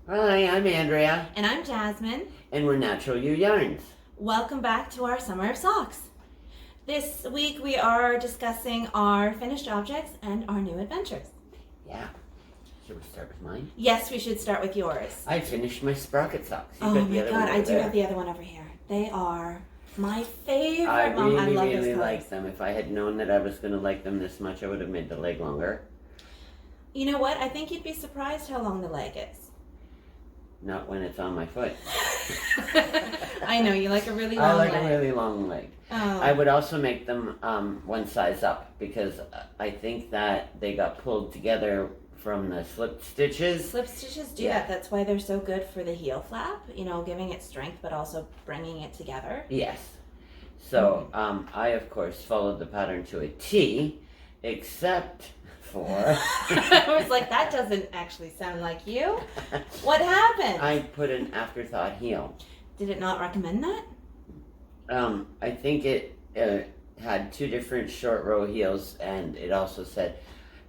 Hi, I'm Andrea, And I'm Jasmine. and we're Natural Be Ewe Yarns. Welcome back to our Summer of Socks. This week we are discussing our finished objects and our new adventures. Yeah. Should we start with mine? Yes, we should start with yours. I finished my Sprocket Socks. You Oh got the my other god, one I over do there. have the other one over here. They are my favorite. I Mom, I love those really colors. like them. If I had known that I was going to like them this much, I would have made the leg longer. You know what? I think you'd be surprised how long the leg is. Not when it's on my foot. I know, you like a really long I like leg. a really long leg. Oh. I would also make them one size up because I think that they got pulled together from the slip stitches. Slip stitches do Yeah. that. That's why they're so good for the heel flap, giving it strength but also bringing it together. Yes. So I, of course, followed the pattern to a T, except for... I was like, that doesn't actually sound like you. What happened? I put an afterthought heel. Did it not recommend that? I think it had two different short row heels, and it also said,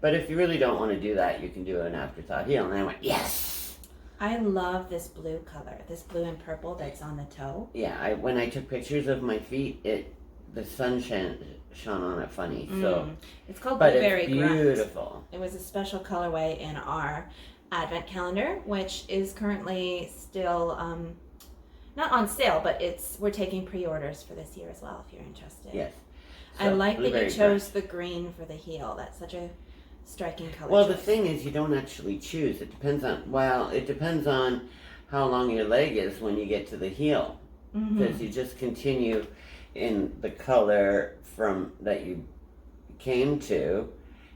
but if you really don't want to do that, you can do an afterthought heel. And I went, yes! I love this blue color, this blue and purple that's on the toe. Yeah, when I took pictures of my feet, the sun shone on it funny. So, it's called but Blueberry it's Grunt. beautiful. It was a special colorway in our advent calendar, which is currently still not on sale, but we're taking pre-orders for this year as well if you're interested. Yes. I So, like that you Blueberry chose Grunt. the green for the heel. That's such a striking color. Well, the choice. thing is, you don't actually choose. It depends on how long your leg is when you get to the heel. Because you just continue in the color from that you came to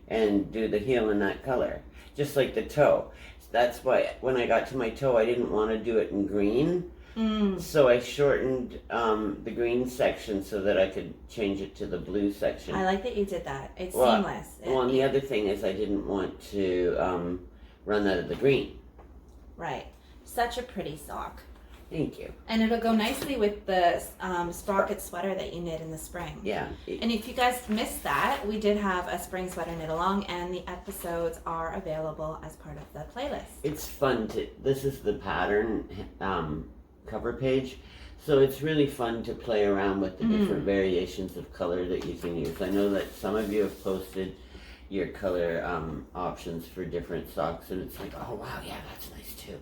and do the heel in that color. Just like the toe. That's why when I got to my toe, I didn't want to do it in green. So I shortened the green section so that I could change it to the blue section. I like that you did that. It's Well, seamless. Well, and the other thing is I didn't want to run out of the green. Right. Such a pretty sock. Thank you. And it'll go nicely with the Sprocket sweater that you knit in the spring. Yeah. And if you guys missed that, we did have a spring sweater knit along, and the episodes are available as part of the playlist. It's fun to, this is the pattern cover page, so it's really fun to play around with the different variations of color that you can use. I know that some of you have posted your color options for different socks, and it's like, oh wow, yeah, that's nice too.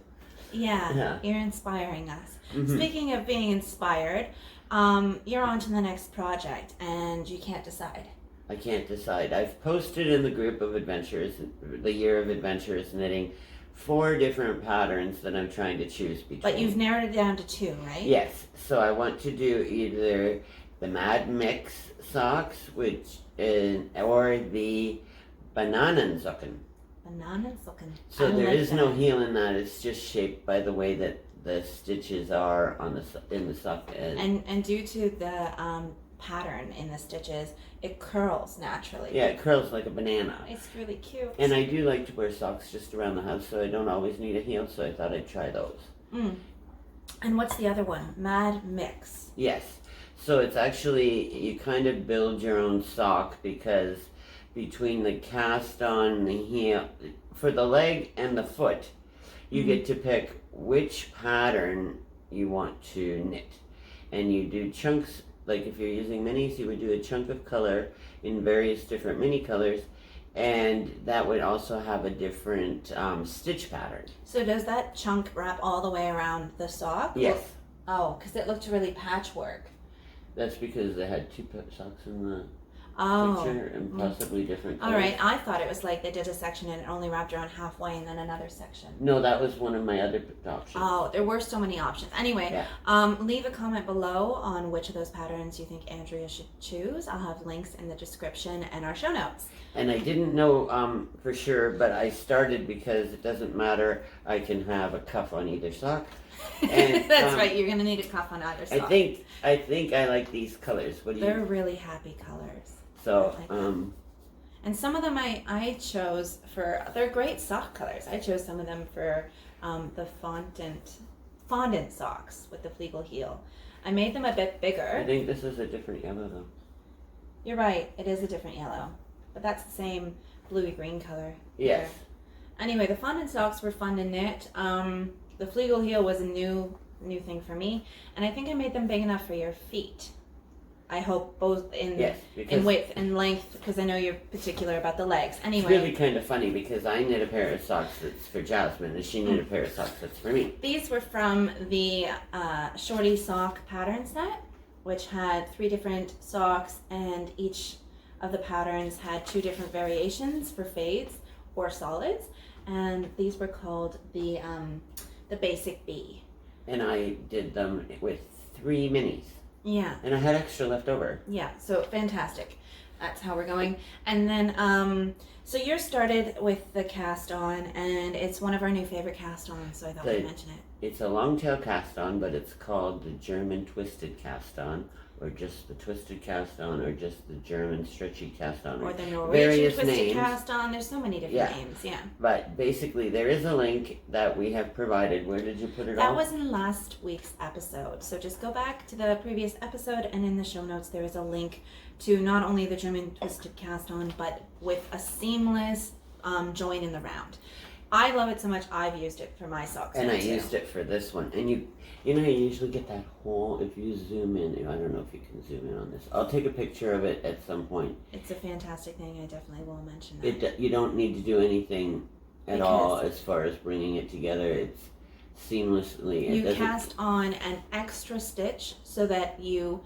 Yeah. You're inspiring us. Mm-hmm. Speaking of being inspired, you're on to the next project, and you can't decide. I can't decide. I've posted in the group of adventures, the year of adventures knitting, 4 different patterns that I'm trying to choose between. But you've narrowed it down to 2, right? Yes. So I want to do either the Mad Mix socks, which is, or the Bananen Socken. Bananas looking. So I there like is no that. heel in that. It's just shaped by the way that the stitches are on in the sock. And due to the pattern in the stitches, it curls naturally. Yeah, it curls like a banana. It's really cute. And I do like to wear socks just around the house, so I don't always need a heel, so I thought I'd try those. And what's the other one? Mad Mix. Yes. So it's actually, you kind of build your own sock because between the cast on, the heel, for the leg and the foot, you get to pick which pattern you want to knit. And you do chunks, like if you're using minis, you would do a chunk of color in various different mini colors, and that would also have a different stitch pattern. So does that chunk wrap all the way around the sock? Yes. Oh, because it looked really patchwork. That's because they had 2 socks in the picture and possibly different colors. All right, I thought it was like they did a section and it only wrapped around halfway and then another section. No, that was one of my other options. Oh, there were so many options. Anyway, Yeah. leave a comment below on which of those patterns you think Andrea should choose. I'll have links in the description and our show notes. And I didn't know for sure, but I started because it doesn't matter. I can have a cuff on either sock. And, That's right. You're gonna need a cuff on either sock. I think I like these colors. What do you? They're really happy colors. So I like them. And some of them I chose for, they're great sock colors. I chose some of them for the Fondant Socks with the Fleagle heel. I made them a bit bigger. I think this is a different yellow though. You're right, it is a different yellow. But that's the same bluey green color. Yes. Anyway, the Fondant Socks were fun to knit. the Fleagle heel was a new thing for me, and I think I made them big enough for your feet. I hope both in width and length, because I know you're particular about the legs. Anyway, it's really kind of funny because I knit a pair of socks that's for Jasmine, and she knit a pair of socks that's for me. These were from the Shorty sock pattern set, which had 3 different socks, and each of the patterns had 2 different variations for fades or solids, and these were called the Basic B. And I did them with 3 minis. Yeah. And I had extra left over. Yeah, so fantastic. That's how we're going. And then, so you're started with the cast on, and it's one of our new favorite cast ons, so I thought we'd mention it. It's a long tail cast on, but it's called the German twisted cast on, or just the twisted cast on, or just the German stretchy cast on, or the Norwegian twisted names. Cast on. There's so many different names, yeah. But basically, there is a link that we have provided. Where did you put it That all? was in last week's episode. So just go back to the previous episode, and in the show notes there is a link to not only the German twisted cast on, but with a seamless join in the round. I love it so much. I've used it for my socks. And I used it for this one. And you know, you usually get that whole, if you zoom in, I don't know if you can zoom in on this. I'll take a picture of it at some point. It's a fantastic thing. I definitely will mention that. You don't need to do anything at all as far as bringing it together. It's seamlessly. You cast on an extra stitch so that you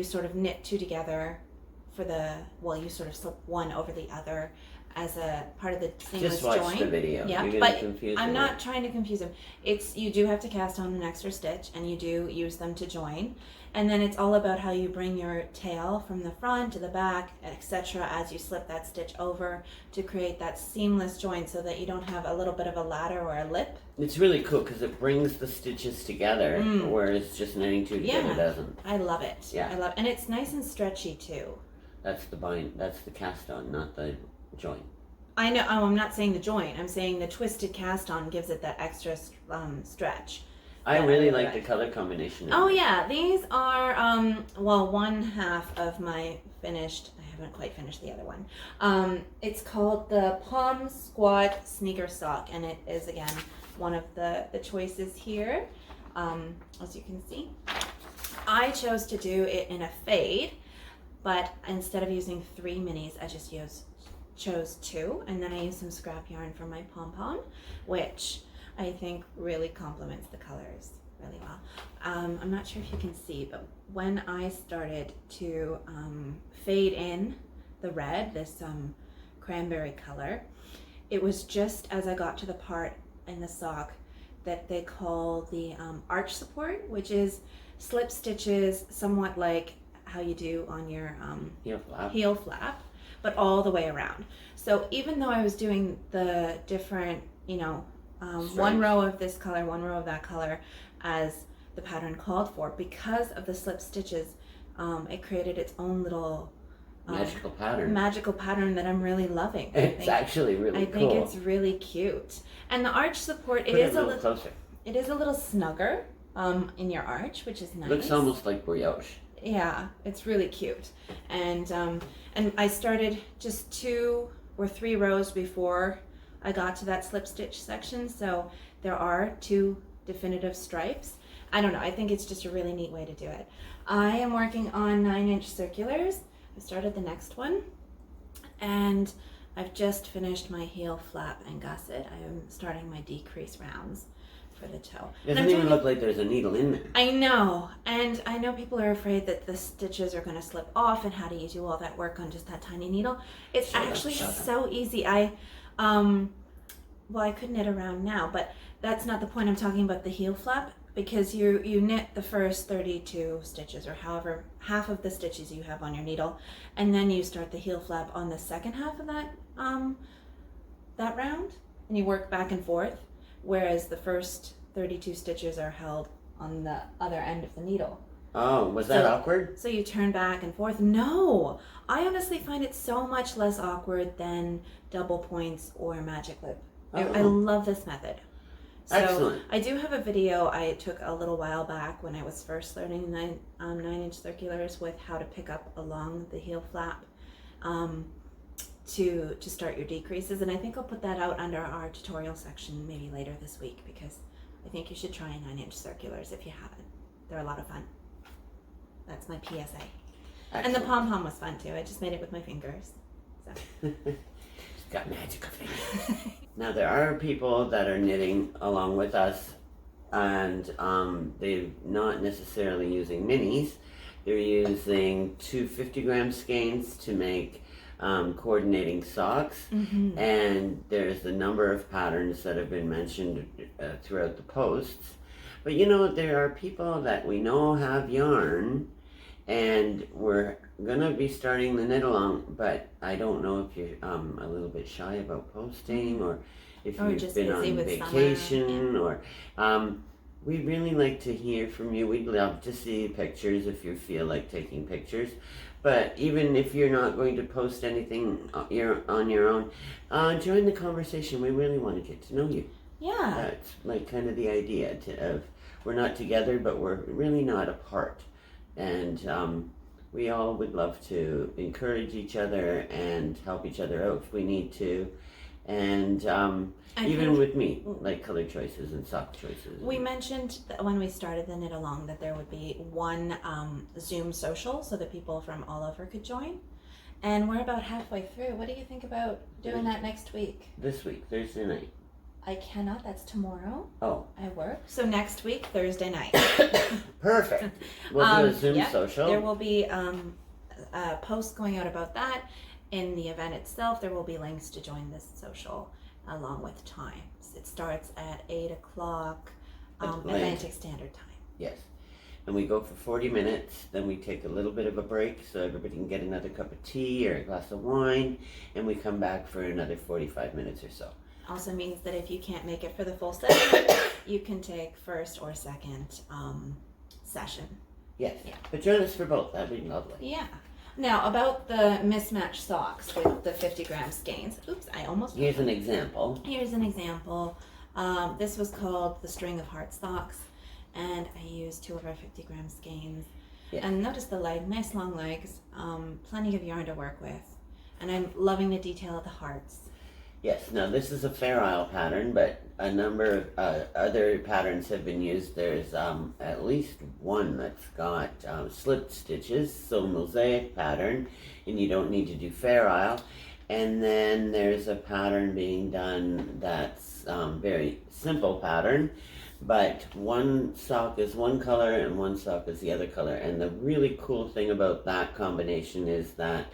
sort of knit 2 together for you sort of slip one over the other as a part of the seamless Just watch join. the video. Yeah, but I'm not trying to confuse them. You do have to cast on an extra stitch, and you do use them to join. And then it's all about how you bring your tail from the front to the back, etc., as you slip that stitch over to create that seamless join, so that you don't have a little bit of a ladder or a lip. It's really cool because it brings the stitches together, whereas just knitting 2 together doesn't. I love it. Yeah. And it's nice and stretchy too. That's the cast on, not the joint. I know. Oh, I'm not saying the joint. I'm saying the twisted cast on gives it that extra stretch. I really like the color combination. Oh yeah, these are one half of my finished. I haven't quite finished the other one. It's called the Palm Squat Sneaker Sock, and it is again one of the choices here. As you can see, I chose to do it in a fade, but instead of using 3 minis, I just chose 2, and then I used some scrap yarn from my pom-pom, which I think really complements the colors really well. I'm not sure if you can see, but when I started to fade in the red, this cranberry color, it was just as I got to the part in the sock that they call the arch support, which is slip stitches, somewhat like how you do on your heel flap, but all the way around. So even though I was doing the different, one row of this color, one row of that color as the pattern called for, because of the slip stitches, it created its own little magical pattern that I'm really loving. It's actually really cool. I think it's really cute. And the arch support, it is a little closer. It is a little snugger in your arch, which is nice. Looks almost like brioche. Yeah, it's really cute. And I started just 2 or 3 rows before I got to that slip stitch section, so there are 2 definitive stripes. I don't know, I think it's just a really neat way to do it. I am working on 9-inch circulars. I started the next one, and I've just finished my heel flap and gusset. I am starting my decrease rounds for the toe. It doesn't even look like there's a needle in there. I know, and I know people are afraid that the stitches are going to slip off, and how do you do all that work on just that tiny needle? It's actually so easy. I could knit around now, but that's not the point. I'm talking about the heel flap, because you knit the first 32 stitches, or however half of the stitches you have on your needle, and then you start the heel flap on the second half of that round, and you work back and forth, whereas the first 32 stitches are held on the other end of the needle. Oh, was that awkward? So you turn back and forth. No, I honestly find it so much less awkward than double points or magic loop. I love this method. So excellent. I do have a video I took a little while back when I was first learning 9-inch circulars with how to pick up along the heel flap. to start your decreases, and I think I'll put that out under our tutorial section maybe later this week, because I think you should try 9-inch circulars if you haven't. They're a lot of fun. That's my PSA. Excellent. And the pom-pom was fun too. I just made it with my fingers. So. She's got magical fingers. Now there are people that are knitting along with us, and they're not necessarily using minis. They're using 2 50-gram skeins to make coordinating socks, and there's a number of patterns that have been mentioned throughout the posts. But you know, there are people that we know have yarn, and we're gonna be starting the knit along, but I don't know if you're a little bit shy about posting, or if you've been on vacation, or we'd really like to hear from you. We'd love to see pictures if you feel like taking pictures. But even if you're not going to post anything on your own, join the conversation. We really want to get to know you. Yeah. That's like kind of the idea of we're not together, but we're really not apart. And we all would love to encourage each other and help each other out if we need to. And even with me, like color choices and sock choices. We mentioned that when we started the knit along that there would be one Zoom social so that people from all over could join. And we're about halfway through. What do you think about doing that next week? This week, Thursday night. I cannot. That's tomorrow. Oh. I work. So next week, Thursday night. Perfect. We'll do a Zoom social. There will be posts going out about that. In the event itself, there will be links to join this social along with times. It starts at 8 o'clock Atlantic Standard Time. Yes. And we go for 40 minutes, then we take a little bit of a break so everybody can get another cup of tea or a glass of wine, and we come back for another 45 minutes or so. Also means that if you can't make it for the full session, you can take first or second session. Yes. Yeah. But join us for both. That'd be lovely. Yeah. Now, about the mismatched socks with the 50-gram skeins. Oops, I almost... Here's an example. Here's an example. This was called the String of Heart Socks, and I used 2 of our 50-gram skeins. Yeah. And notice the leg, nice long legs, plenty of yarn to work with. And I'm loving the detail of the hearts. Yes, now this is a Fair Isle pattern, but a number of other patterns have been used. There's at least one that's got slip stitches, so mosaic pattern, and you don't need to do Fair Isle. And then there's a pattern being done that's very simple pattern, but one sock is one color and one sock is the other color. And the really cool thing about that combination is that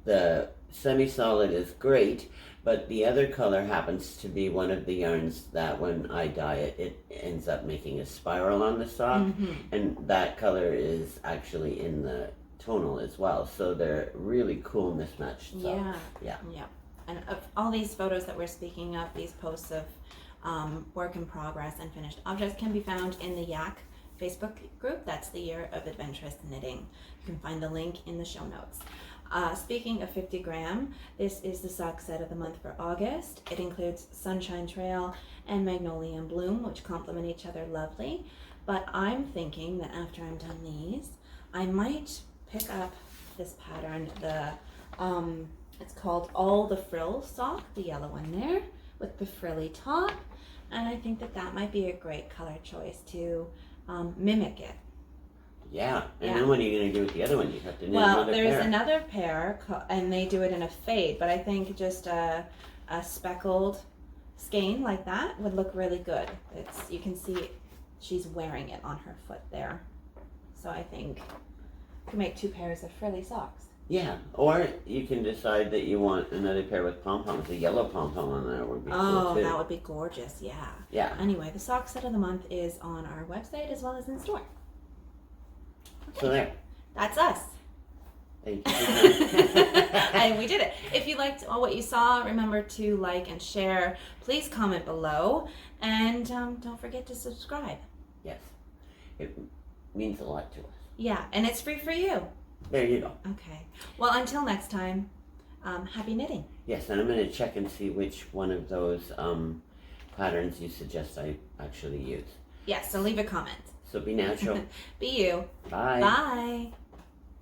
the semi-solid is great, but the other color happens to be one of the yarns that when I dye it, it ends up making a spiral on the sock, and that color is actually in the tonal as well. So they're really cool mismatched socks. Yeah. And of all these photos that we're speaking of, these posts of work in progress and finished objects can be found in the Yak Facebook group. That's the Year of Adventurous Knitting. You can find the link in the show notes. Speaking of 50-gram, this is the sock set of the month for August. It includes Sunshine Trail and Magnolia and Bloom, which complement each other lovely. But I'm thinking that after I'm done these, I might pick up this pattern, the it's called All the Frill sock, the yellow one there, with the frilly top. And I think that that might be a great color choice to mimic it. Yeah, and then what are you going to do with the other one? You have to knit another pair. Well, there's another pair, and they do it in a fade, but I think just a speckled skein like that would look really good. You can see she's wearing it on her foot there. So I think you can make 2 pairs of frilly socks. Yeah, or you can decide that you want another pair with pom-poms. A yellow pom-pom on there would be cool too. That would be gorgeous, yeah. Yeah. Anyway, the sock set of the month is on our website as well as in store. Okay. So there. That's us. Thank you. And we did it. If you liked what you saw, remember to like and share. Please comment below. And don't forget to subscribe. Yes. It means a lot to us. Yeah, and it's free for you. There you go. Okay. Well, until next time, happy knitting. Yes, and I'm going to check and see which one of those patterns you suggest I actually use. Yes, so leave a comment. So be natural. Be you. Bye. Bye.